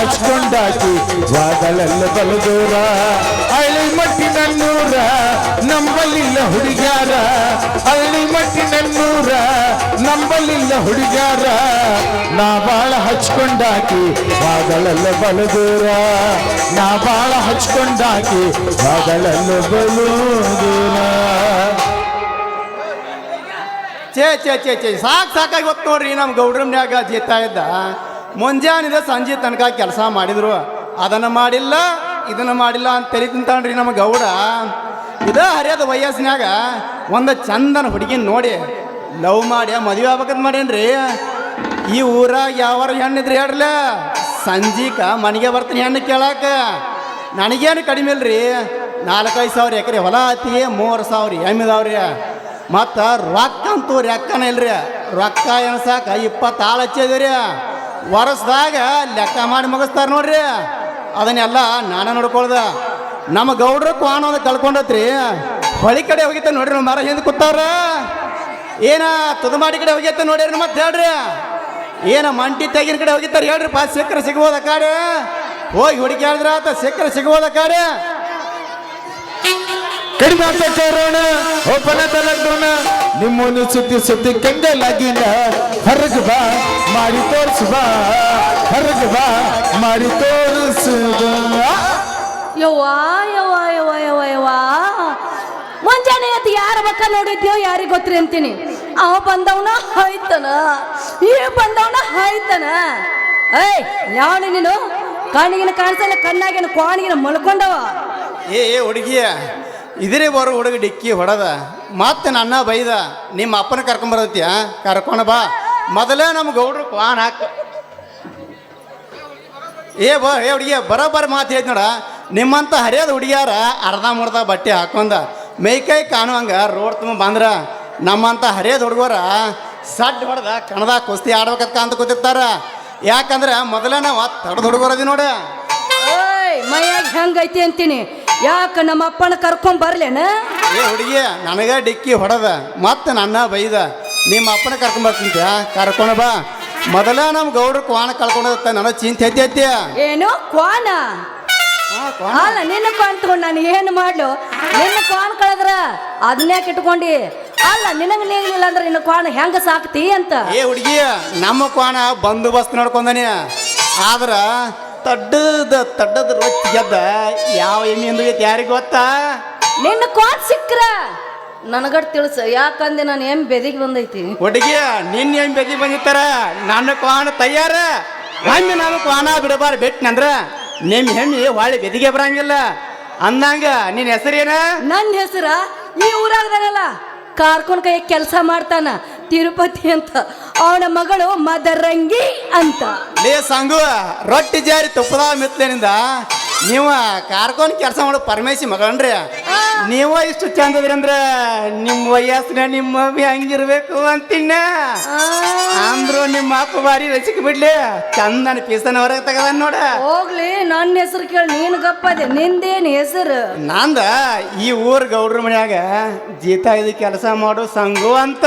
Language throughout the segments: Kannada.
ಹಚ್ಕೊಂಡಾಕಿ ವಾದಳೆಲ್ಲ ಬಲದೂರ ಹಳ್ಳಿ ಮಟ್ಟಿನನ್ನೂರ ನಂಬಲಿಲ್ಲ ಹುಡುಗ್ಯಾರ ಹಳ್ಳಿ ಮಟ್ಟಿನನ್ನೂರ ನಂಬಲಿಲ್ಲ ಹುಡುಗ್ಯಾರ ನಾ ಬಾಳ ಹಚ್ಕೊಂಡಾಕಿ ವಾದಳೆಲ್ಲ ಬಲದೂರ ನಾ ಬಾಳ ಹಚ್ಕೊಂಡಾಕಿ ವಾದಳೆಲ್ಲ ಬಲದೂರ ಚೇ ಸಾಕಾಗಿ ಹೊತ್ತು ನೋಡ್ರಿ ನಮ್ಮ ಗೌಡ್ರಮ್ನ್ಯಾಗ ಜೀತಾ ಇದ್ದ ಮುಂಜಾನಿಂದ ಸಂಜೆ ತನಕ ಕೆಲಸ ಮಾಡಿದ್ರು ಅದನ್ನು ಮಾಡಿಲ್ಲ ಇದನ್ನು ಮಾಡಿಲ್ಲ ಅಂತ ತಲೆ ತಿಂತಾನ್ರಿ ನಮ್ಮ ಗೌಡ ಇದ ಹರಿಯದ ವಯಸ್ಸಿನಾಗ ಒಂದು ಚಂದನ ಹುಡುಗಿನ ನೋಡಿ ಲವ್ ಮಾಡಿ ಮದುವೆ ಆಗ್ಬೇಕಂತ ಮಾಡೇನ್ರಿ ಈ ಊರಾಗ ಯಾವಾರ ಹೆಣ್ಣಿದ್ರಿ ಹೇಳ್ರಲ್ಲ ಸಂಜೀಕ ಮನೆಗೆ ಬರ್ತೀನಿ ಹೆಣ್ಣು ಕೇಳಾಕ ನನಗೇನು ಕಡಿಮೆ ಇಲ್ರಿ 4-5 ಎಕರೆ ಹೊಲ ಐತಿ 3,000 ಎಮ್ಮಿದಾವ್ರಿ ಮತ್ತು ರೊಕ್ಕ ಅಂತೂ ಲೆಕ್ಕನ ಇಲ್ರಿ ರೊಕ್ಕ ಎಣಸಾಕ 20 ಆಳು ಹಚ್ಚಿದ್ರಿ ವರ್ಷದಾಗ ಲೆಕ್ಕ ಮಾಡಿ ಮುಗಿಸ್ತಾರೆ ನೋಡ್ರಿ ಅದನ್ನೆಲ್ಲ ನಾನು ನೋಡ್ಕೊಳ್ದ ನಮ್ಮ ಗೌಡ್ರ ಕ್ವಾಣ ಒಂದು ಕಳ್ಕೊಂಡತ್ರಿ ಹೊಳಿ ಕಡೆ ಹೋಗಿತ್ತ ನೋಡ್ರಿ ಮರ ಹಿಂದೆ ಕೂತವ್ರ ಏನ ತುದುಮಾಡಿ ಕಡೆ ಹೋಗಿತ್ತ ನೋಡ್ರಿ ಮತ್ತೆ ಹೇಳ್ರಿ ಏನ ಮಂಟಿ ತೆಗಿನ ಕಡೆ ಹೋಗಿತ್ತಾರ ಹೇಳ್ರಿ ಸಿಕ್ಕರೆ ಸಿಗ್ಬೋದ ಕಾಡೆ ಹೋಗಿ ಹುಡುಕಿ ಹೇಳಿದ್ರ ಆತ ಸಿಕ್ಕರೆ ಸಿಗ್ಬೋದ ಕಾಡೆ ಕಡಿಮೆ ಕರೋಣ ಒಬ್ಬನ ತಲೋಣ ನಿಮ್ಮನ್ನು ಸುತ್ತಿ ಕಂಗಲಾಗಿಲ್ಲ ಹೊರಗೆ ಬಾ ಮಾಡಿ ತೋರಿಸು ಬಾ ಹೊರಗೆ ಬಾ ಮಾಡಿ ತೋರಿಸುವ ಯವ್ವಾ ಯವ್ವಾ ಯವ್ವಾ ಯವ್ವಾ ಯವ್ವಾ ಮುಂಜಾನೆ ಅದು ಯಾರ ಬಕ್ಕ ನೋಡಿದ್ಯೋ ಯಾರಿಗೆ ಗೊತ್ತ್ರಿ ಅಂತೀನಿ ಅವ ಬಂದವನ ಹಾಯ್ತನ ಈ ಬಂದವನ ಹಾಯ್ತನ ಏಯ್ ಯಾವಣ ನೀನು ಕಣ್ಣಿಗಿನ ಕಾಣಿಸಲ್ಲ ಕಣ್ಣಾಗಿನ ಕ್ವಾಣಿಗಿನ ಮಲ್ಕೊಂಡವ ಏ ಹುಡುಗಿಯ ಇದ್ರೇ ಬರೋ ಹುಡುಗ ಡಿಕ್ಕಿ ಹೊಡೆದ ಮತ್ತೆ ನನ್ನ ಬೈದ ನಿಮ್ಮ ಅಪ್ಪನ ಕರ್ಕೊಂಬರತ್ತೀಯ ಕರ್ಕೊಂಡ ಬಾ ಮೊದಲೇ ನಮ್ಮ ಗೌಡ್ರು ಕ್ವಾನ್ ಹಾಕ ಏ ಹುಡುಗಿಯ ಬರೋಬ್ಬರ ಮಾತು ಹೇಳ್ತ ನೋಡ ನಿಮ್ಮಂತ ಹರಿಯದ ಹುಡುಗಿಯಾರ ಅರ್ಧ ಬಟ್ಟೆ ಹಾಕೊಂಡ ಮೈಕೈ ಕಾಣುವಂಗ ರೋಡ್ ತುಂಬ ಬಂದ್ರ ನಮ್ಮಂತ ಹರಿಯದ ಹುಡುಗರ ಸಡ್ ಹೊಡೆದ ಕಣದಾಗ ಕುಸ್ತಿ ಆಡ್ಬೇಕಂತ ಅಂತ ಕೂತಿರ್ತಾರ ಯಾಕಂದ್ರೆ ಮೊದಲೇ ನಾವು ತಡ್ದು ಹುಡುಗರದಿ ನೋಡ ಏಯ್ ಮೈಯಾಗ ಹೆಂಗೈತಿ ಅಂತೀನಿ ಯಾಕ ನಮ್ಮ ಅಪ್ಪನ ಕರ್ಕೊಂಡ್ ಬರ್ಲೇನ ಏ ಹುಡುಗಿ ನನಗ ಡಿಕ್ಕಿ ಹೊಡೆದ ಮತ್ತೆ ನನ್ನ ಬೈದ ನಿಮ್ಮ ಅಪ್ಪನ ಕರ್ಕೊಂಬರ್ತಿಂತ ಕರ್ಕೊಂಡ ಬಾ ಮೊದಲ ನಮ್ಮ ಗೌಡ್ರ ಕ್ವಾಣ ಕಳ್ಕೊಂಡ ನನಗೆ ಚಿಂತೆ ಐತಿ ಏನು ಕ್ವಾನ ಅಲ್ಲ ನಿನ್ನ ಕ್ವಾನ್ ತಗೊಂಡು ನಾನು ಏನು ಮಾಡ್ಲು ನಿನ್ನ ಕ್ವಾನ್ ಕಳೆದ್ರ ಅದನ್ಯಾಕೆ ಇಟ್ಕೊಂಡಿ ಅಲ್ಲ ನಿನಗೆ ನೀಗಲಿಲ್ಲ ಅಂದ್ರೆ ನಿನ್ನ ಕ್ವಾಣ ಹೆಂಗ ಸಾಕ್ತಿ ಅಂತ ಏ ಹುಡುಗಿ ನಮ್ಮ ಕ್ವಾಣ ಬಂದೋಬಸ್ತ್ ನೋಡ್ಕೊಂಡನಿ ಆದ್ರ ತಡ್ಡದ ರೊಚ್ಚಿ ಗೆದ್ದ ಯಾವ ಎಮ್ಮೆ ಎಂದು ಯಾರಿಗೆ ಗೊತ್ತಾ ನಿನ್ನ ಕ್ವಾನ್ ಸಿಕ್ಕ್ರ ನನಗಡ್ ತಿಳಿಸ ಯಾಕಂದೆ ನಾನು ಎಮ್ಮೆ ಬೆದಿಗೆ ಬಂದೈತಿ ಹುಡುಗಿ ನಿನ್ನ ಎಮ್ಮೆ ಬೆದಿಗೆ ಬಂದಿತ್ತಾರ ನನ್ನ ಕ್ವಾಣ ತಯಾರ ಹಂಗೆ ನಾನು ಕ್ವಾಣ ಬಿಡಬಾರ ಬಿಟ್ನಂದ್ರ ನಿಮ್ಮ ಹೆಮ್ಮೆ ಹೊಳ್ಳಿ ಬೆದಿಗೆ ಬರಂಗಿಲ್ಲ ಅಂದಂಗ ನಿನ್ನ ಹೆಸರೇನ ನನ್ನ ಹೆಸರ ಈ ಊರಾಗದಾನಲ್ಲ ಕಾರ್ಕೊಂಡ್ ಕೈ ಕೆಲಸ ಮಾಡ್ತಾನ ತಿರುಪತಿ ಅಂತ ಅವನ ಮಗಳು ಮದರಂಗಿ ಅಂತ ಲೇ ಸಂಗು ರೊಟ್ಟಿ ಜಾರಿ ತುಪ್ಪದ ಮಿತ್ಲೇನಿಂದ ನೀವು ಕಾರ್ಕೊಂಡ್ ಕೆಲಸ ಮಾಡೋ ಪರಮೇಶಿ ಮಗನ್ರಿ ನೀವ ಇಷ್ಟು ಚಂದದ್ರಿ ಅಂದ್ರ ನಿಮ್ಮ ವಯಸ್ಸಿನ ನಿಮ್ಮ ಮಮ್ಮಿ ಹಂಗಿರ್ಬೇಕು ಅಂತಿನ್ನ ಅಂದ್ರು ನಿಮ್ಮ ಅಪ್ಪ ಬಾರಿ ರಸಿಕ್ ಬಿಡ್ಲಿ ಚಂದನ ಪೀಸನ ಹೊರಗೆ ತಗದ ನೋಡ ಹೋಗ್ಲಿ ನನ್ನ ಹೆಸರು ಕೇಳಿ ನೀನ್ ಗಪ್ಪದೆ ನಿಂದೇನ್ ಹೆಸರು ನಂದ ಈ ಊರ್ ಗೌಡ್ರ ಮನ್ಯಾಗ ಜೀತ ಇದು ಕೆಲಸ ಮಾಡೋ ಸಂಗು ಅಂತ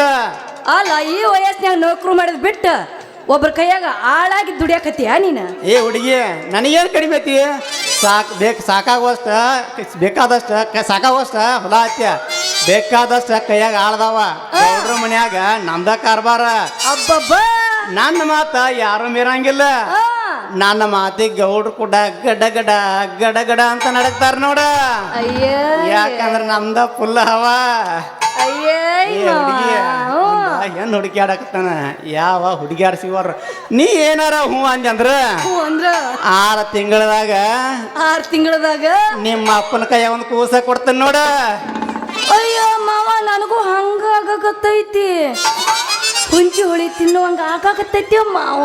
ಅಲ್ಲ ಈ ವಯಸ್ಸಿನಾಗ ನೌಕರು ಮಾಡಿದ್ ಬಿಟ್ಟು ಒಬ್ರ ಕೈಯಾಗ ಆಳಾಗಿ ದುಡಿಯಾಕತ್ತೀಯ ನೀನ ಏ ಹುಡುಗಿ ನನಗೇನು ಕಡಿಮೆ ಐತಿ ಸಾಕಾಗುವಷ್ಟ ಸಾಕಾಗುವಷ್ಟ ಹೊಲ ಹತ್ಯ ಬೇಕಾದಷ್ಟ ಕೈಯಾಗ ಆಳ್ದಾವ ಗೌಡ್ರ ಮನ್ಯಾಗ ನಮ್ದ ಕಾರ್ಬಾರ ಅಬ್ಬಬ್ಬ ನನ್ನ ಮಾತ ಯಾರು ಮೀರಂಗಿಲ್ಲ ನನ್ನ ಮಾತಿಗೆ ಗೌಡ್ರು ಕೂಡ ಗಡ ಅಂತ ನಡಕ್ತಾರ ನೋಡ ಅಯ್ಯ ಯಾಕಂದ್ರ ನಮ್ದ ಫುಲ್ ಹವಾ ಹೆಣ್ಣು ಹುಡುಕ್ಯಾಡಕತ್ತಾನ ಯಾವ ಹುಡುಗ್ಯಾರ ಸಿಗೋರ ನೀ ಏನಾರ ಹೂ ಅಂದ್ರ 6 ತಿಂಗಳದಾಗ ನಿಮ್ಮ ಅಪ್ಪನ ಕೈಯ ಒಂದು ಕೂಸ ಕೊಡ್ತಾನ ನೋಡ ಅಯ್ಯೋ ಮಾವ ನನಗೂ ಹಂಗ ಆಗಕತ್ತೈತಿ ಹುಂಚಿ ಹೊಳಿ ತಿನ್ನುವಂಗ ಆಗಾಕತ್ತೈತಿ ಮಾವ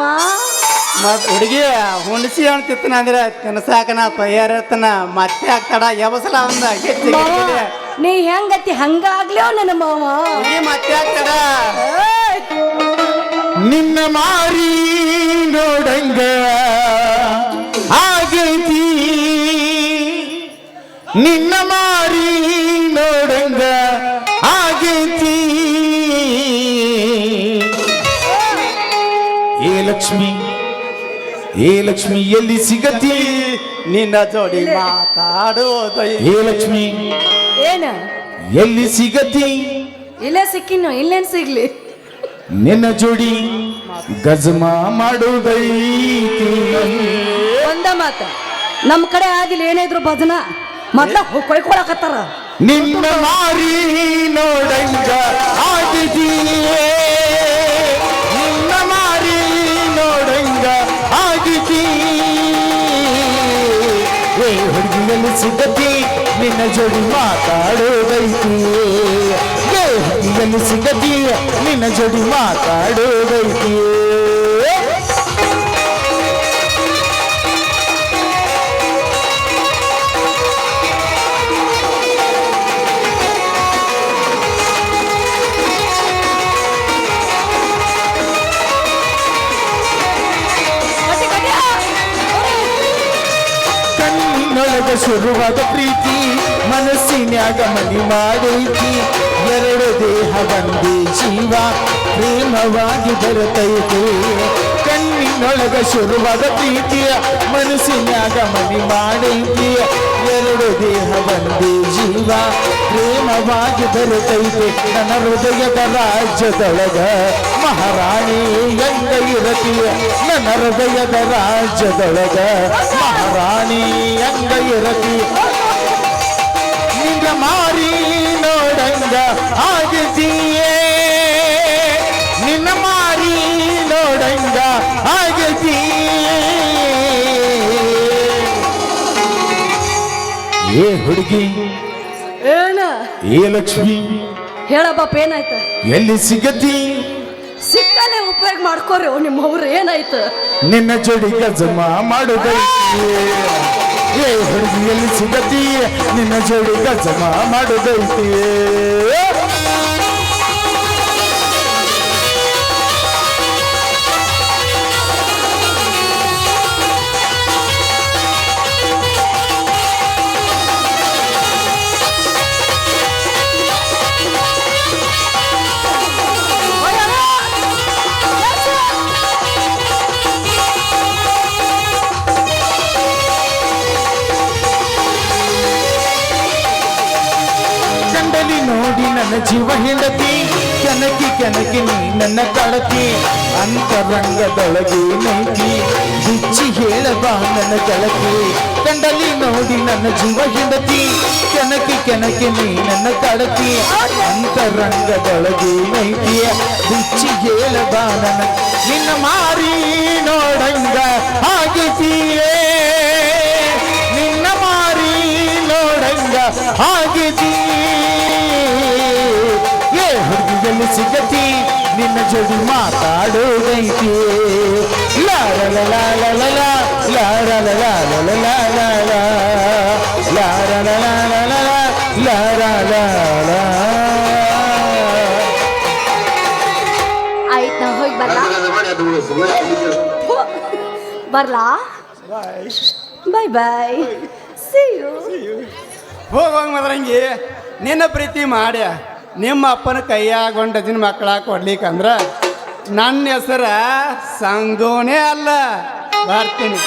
ಮತ್ ಹುಡುಗಿ ಹುಣಸಿ ಹಣ್ಣು ತಿತ್ತನ ಅಂದ್ರೆ ತಿನ್ಸಾಕನ ತಯಾರಿರ್ತನ ಮತ್ತೆ ಆಗ್ತಾಡ ಯಾವಸಲ ಒಂದ ನೀ ಹೆಂಗತಿ ಹಂಗಾಗ್ಲೋ ನನ್ನ ಮಾವ ಮತ್ತೆ ಆಗ್ತಾಡ ನಿನ್ನ ಮಾರಿ ನೋಡಂಗ ಆಗೈತಿ ನಿನ್ನ ಮಾರಿ ನೋಡಂಗ ಆಗೈತಿ ಏ ಲಕ್ಷ್ಮಿ ಏ ಲಕ್ಷ್ಮಿ ಎಲ್ಲಿ ಸಿಗತಿ ನಿನ್ನ ಜೋಡಿ ಮಾತಾಡೋದು ಏ ಲಕ್ಷ್ಮಿ ಏನ ಎಲ್ಲಿ ಸಿಗತಿ ಇಲ್ಲೇ ಸಿಕ್ಕಿನ ಇಲ್ಲೇನ್ ಸಿಗ್ಲಿ ನಿನ್ನ ಜೋಡಿ ಗಜಮ ಮಾಡೋದೈತಿ ಒಂದ ಮಾತ ನಮ್ ಕಡೆ ಆಗಿಲ್ಲ ಏನಿದ್ರು ಭಜನ ಮೊದ್ಲ ಕೊಯ್ಕೊಳಕತ್ತಾರ ನಿನ್ನ ಮಾರಿ ನೋಡಂಗ ಆಗಿತಿ ನಿನ್ನ ಮಾರಿ ನೋಡಂಗ ಆಗಿತಿ ಏ ಹುಡುಗಿಯಲ್ಲಿ ಸಿಗತಿ ನಿನ್ನ ಜೋಡಿ ಮಾತಾಡೋದೈತಿ ಏ ಹುಡುಗಿಯಲ್ಲಿ ಸಿಗತಿ ನಿನ್ನ ಜೋಡಿ ಮಾತಾಡೋದೈತಿ ಕಣ್ಣಿನೊಳಗ ಶುರುವಾದ ಪ್ರೀತಿ ಮನಸ್ಸಿನ್ಯಾಗ ಮನಿ ಮಾಡೈತಿ ಎರಡು ದೇಹ ಒಂದೇ ಜೀವ ಪ್ರೇಮವಾಗಿ ಬರುತ್ತೈತಿ ಕಣ್ಣಿನೊಳಗ ಶುರುವಾದ ಪ್ರೀತಿಯ ಮನಸ್ಸಿನ್ಯಾಗ ಮನಿ ಮಾಡೈತಿ ಎರಡು ದೇಹ ಒಂದೇ ಜೀವ ಪ್ರೇಮವಾಗಿ ಬರುತ್ತೈತಿ ನನ್ನ ಹೃದಯದ ರಾಜ್ಯದೊಳಗ ಮಹಾರಾಣಿ ಎಂದ ಇರತೀಯ ನನ್ನ ಹೃದಯದ ರಾಜ್ಯದೊಳಗ ಮಹಾರಾಣಿ ಎಂದ ಇರತೀಯ ನಿನ್ನ ಮಾರಿ ನೋಡಂಗ ಆಗಿದೀಯೇ ನಿನ್ನ ಮಾರಿ ನೋಡಂಗ ಆಗಿದೀಯೇ ಏ ಹುಡುಗಿ ಏನ ಏ ಲಕ್ಷ್ಮಿ ಹೇಳ ಬಾಪ ಏನಾಯ್ತ ಎಲ್ಲಿ ಸಿಗತಿ ಸಿಕ್ಕಲ್ಲೇ ಉಪಯೋಗ ಮಾಡ್ಕೋರಿ ನಿಮ್ಮವ್ರು ಏನಾಯ್ತು ನಿನ್ನ ಜೋಡಿ ಗಜಮ ಮಾಡುದೈತಿ ಏ ಹುಡುಗಿ ಎಲ್ಲಿ ಸಿಗತಿ ನಿನ್ನ ಜೋಡಿ ಗಜಮ ಮಾಡುದೈತಿ ಕಂಡಲಿ ನೋಡಿ ನನ್ನ ಜೀವ ಹೆಂಡತಿ ಕೆನಕಿ ಕೆನಕಿ ನೀ ನನ್ನ ಕಳಕಿ ಅಂತರಂಗದೊಳಗೆ ನೈತಿ ಬಿಚ್ಚಿ ಹೇಳಬಾ ನನ್ನ ಕೆಳಕಿ ಕಂಡಲಿ ನೋಡಿ ನನ್ನ ಜೀವ ಹೆಂಡತಿ ಕೆನಕಿ ಕೆನಕಿ ನೀ ನನ್ನ ಕಳಕಿ ಅಂತರಂಗದೊಳಗೆ ನೈತಿ ಬಿಚ್ಚಿ ಹೇಳಬಾ ನನ್ನ ನಿನ್ನ ಮಾರಿ ನೋಡಂಗ ಆಗಿದೀಯೇ ನಿನ್ನ ಮಾರಿ ನೋಡಂಗ ಆಗಿದೀ ಏ ಹುಡುಗಿಯಲ್ಲಿ ಸಿಗತಿ ನಿನ್ನ ಜೋಡಿ ಮಾತಾಡೋದೈತಿ ಲಾರ ಲಾರ ಲಾರ ಆಯ್ತು ನಾ ಹೋಗಿ ಬರ್ಲಾ ಬಾಯ್ ಬಾಯ್ ಸಿ ಯು ಹೋಗುವಾಗ ಮದ್ರಂಗಿ ನಿನ್ನ ಪ್ರೀತಿ ಮಾಡ್ಯ ನಿಮ್ಮ ಅಪ್ಪನ ಕೈಯಾಗೊಂಡದಿನ ಮಕ್ಕಳ ಕೊಡ್ಲಿಕ್ಕಂದ್ರ ನನ್ನ ಹೆಸರ ಸಂಗೋನೇ ಅಲ್ಲ ಬರ್ತೀನಿ